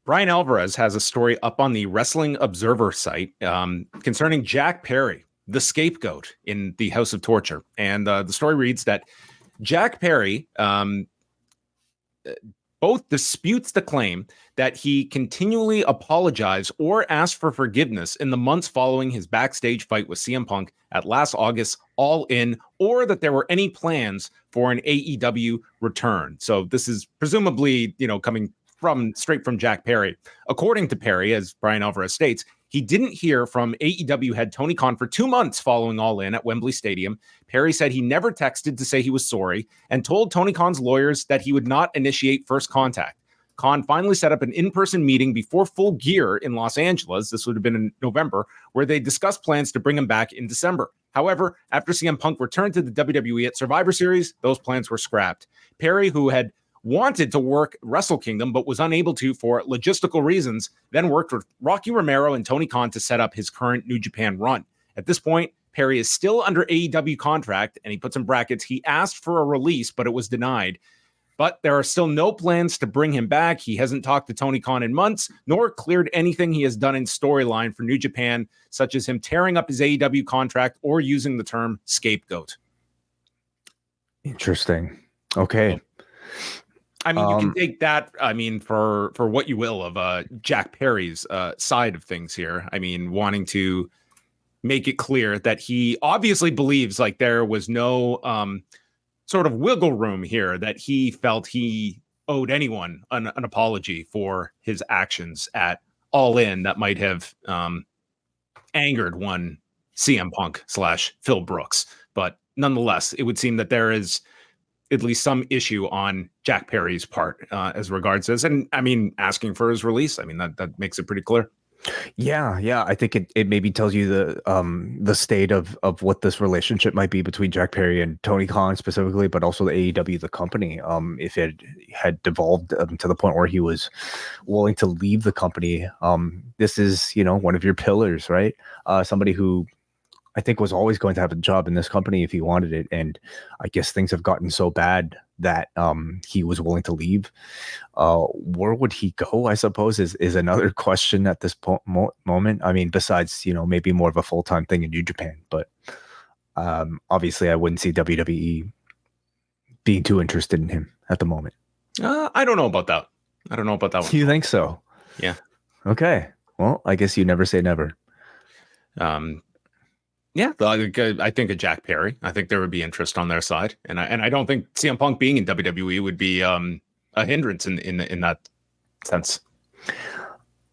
Brian Alvarez has a story up on the Wrestling Observer site concerning Jack Perry, the scapegoat in the House of Torture. And the story reads that Jack Perry both disputes the claim that he continually apologized or asked for forgiveness in the months following his backstage fight with CM Punk at last August All In, or that there were any plans for an AEW return. So this is presumably, coming straight from Jack Perry. According to Perry, as Brian Alvarez states, he didn't hear from AEW head Tony Khan for 2 months following All In at Wembley Stadium. Perry said he never texted to say he was sorry and told Tony Khan's lawyers that he would not initiate first contact. Khan finally set up an in-person meeting before Full Gear in Los Angeles. This would have been in November, where they discussed plans to bring him back in December. However, after CM Punk returned to the WWE at Survivor Series, those plans were scrapped. Perry, who had wanted to work Wrestle Kingdom but was unable to for logistical reasons, then worked with Rocky Romero and Tony Khan to set up his current New Japan run. At this point, Perry is still under AEW contract, and he puts in brackets, he asked for a release, but it was denied. But there are still no plans to bring him back. He hasn't talked to Tony Khan in months, nor cleared anything he has done in storyline for New Japan, such as him tearing up his AEW contract or using the term scapegoat. Interesting. Okay. I mean, you can take that, for what you will of Jack Perry's side of things here. I mean, wanting to make it clear that he obviously believes like there was no sort of wiggle room here, that he felt he owed anyone an apology for his actions at All In that might have angered one CM Punk / Phil Brooks. But nonetheless, it would seem that there is at least some issue on Jack Perry's part as regards this. And I mean, asking for his release, I mean, that makes it pretty clear. Yeah. I think it maybe tells you the state of what this relationship might be between Jack Perry and Tony Khan specifically, but also the AEW, the company. If it had devolved to the point where he was willing to leave the company, this is, one of your pillars, right? Somebody who I think was always going to have a job in this company if he wanted it. And I guess things have gotten so bad that he was willing to leave. Where would he go, I suppose, is another question at this moment. I mean, besides, maybe more of a full-time thing in New Japan. But obviously, I wouldn't see WWE being too interested in him at the moment. I don't know about that. I don't know about that one. You think so? Yeah. Okay. Well, I guess you never say never. Yeah, I think of Jack Perry. I think there would be interest on their side, and I don't think CM Punk being in WWE would be a hindrance in that sense.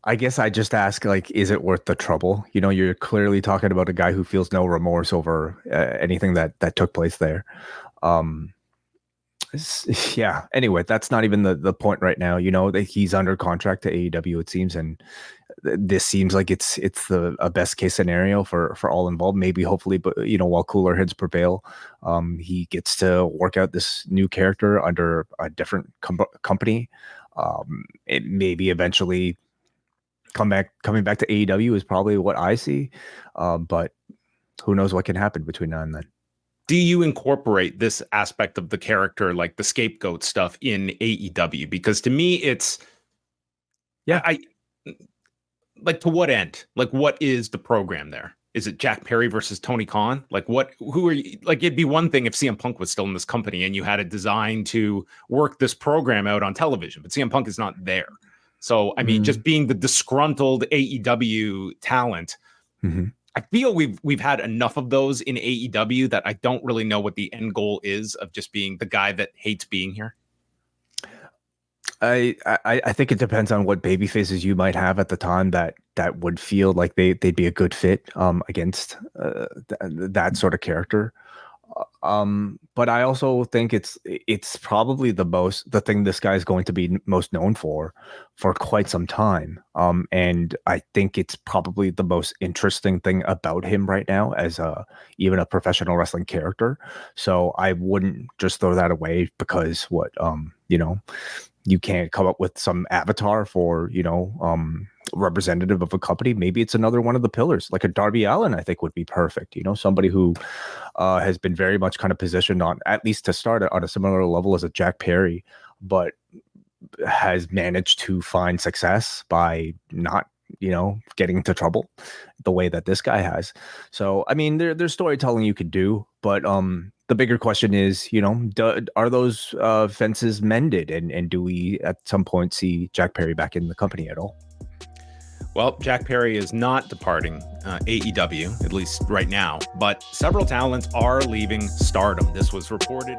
I guess I just ask, like, is it worth the trouble? You're clearly talking about a guy who feels no remorse over anything that took place there. Yeah. Anyway, that's not even the point right now. That he's under contract to AEW, it seems, and this seems like it's the best case scenario for all involved. Maybe, hopefully, but while cooler heads prevail, he gets to work out this new character under a different company. It maybe eventually coming back to AEW is probably what I see, but who knows what can happen between now and then. Do you incorporate this aspect of the character, like the scapegoat stuff, in AEW? Because to me, it's to what end? Like, what is the program there? Is it Jack Perry versus Tony Khan? Like, who are you? Like, it'd be one thing if CM Punk was still in this company and you had a design to work this program out on television, but CM Punk is not there. So, I mean, just being the disgruntled AEW talent, I feel we've had enough of those in AEW that I don't really know what the end goal is of just being the guy that hates being here. I think it depends on what baby faces you might have at the time that would feel like they'd be a good fit against that sort of character. But I also think it's probably the thing this guy is going to be most known for quite some time. And I think it's probably the most interesting thing about him right now as even a professional wrestling character. So I wouldn't just throw that away because you can't come up with some avatar for, representative of a company. Maybe it's another one of the pillars, like a Darby Allin, I think would be perfect. Somebody who has been very much kind of positioned on, at least to start, on a similar level as a Jack Perry, but has managed to find success by not, getting into trouble the way that this guy has. So, I mean, there's storytelling you could do, but the bigger question is, are those fences mended, and do we at some point see Jack Perry back in the company at all? Well, Jack Perry is not departing AEW, at least right now, but several talents are leaving Stardom. This was reported.